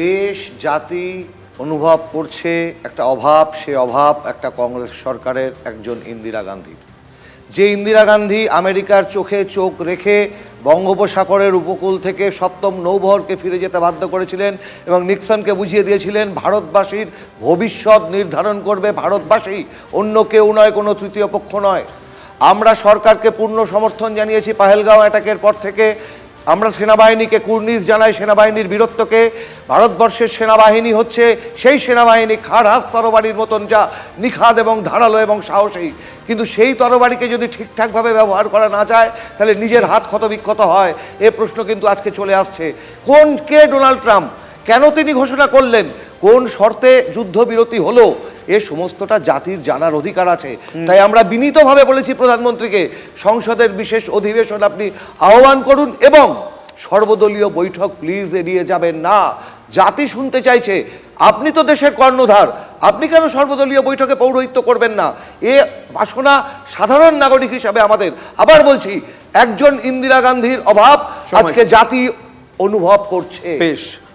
দেশ জাতি অনুভব করছে একটা অভাব, সে অভাব একটা কংগ্রেস সরকারের, একজন ইন্দিরা গান্ধীর। যে ইন্দিরা গান্ধী আমেরিকার চোখে চোখ রেখে বঙ্গোপসাগরের উপকূল থেকে সপ্তম নৌবহরকে ফিরে যেতে বাধ্য করেছিলেন এবং নিক্সনকে বুঝিয়ে দিয়েছিলেন ভারতবাসীর ভবিষ্যৎ নির্ধারণ করবে ভারতবাসী, অন্য কেউ নয়, কোনো তৃতীয় পক্ষ নয়। আমরা সরকারকে পূর্ণ সমর্থন জানিয়েছি পাহেলগাঁও অ্যাটাকের পর থেকে। আমরা সেনাবাহিনীকে কুর্নিশ জানাই, সেনাবাহিনীর বীরত্বকে। ভারতবর্ষের সেনাবাহিনী হচ্ছে সেই সেনাবাহিনী খাড়াস তরবারির মতন, যা নিখাদ এবং ধারালো এবং সাহসী। কিন্তু সেই তরবারিকে যদি ঠিকঠাকভাবে ব্যবহার করা না যায়, তাহলে নিজের হাত ক্ষতবিক্ষত হয়। এ প্রশ্ন কিন্তু আজকে চলে আসছে। কে ডোনাল্ড ট্রাম্প, কেন তিনি ঘোষণা করলেন, কোন শর্তে যুদ্ধবিরতি হলো, এ সমস্তটা জাতির জানার অধিকার আছে। তাই আমরা বিনীতভাবে বলেছি প্রধানমন্ত্রীকে, সংসদের বিশেষ অধিবেশন আপনি আহ্বান করুন এবং সর্বদলীয় বৈঠক প্লিজ এড়িয়ে যাবেন না। জাতি শুনতে চাইছে, আপনি তো দেশের কর্ণধার, আপনি কেন সর্বদলীয় বৈঠকে পৌরোহিত্য করবেন না? এ বাসনা সাধারণ নাগরিক হিসাবে আমাদের। আবার বলছি, একজন ইন্দিরা গান্ধীর অভাব আজকে জাতি অনুভব করছে। বেশ।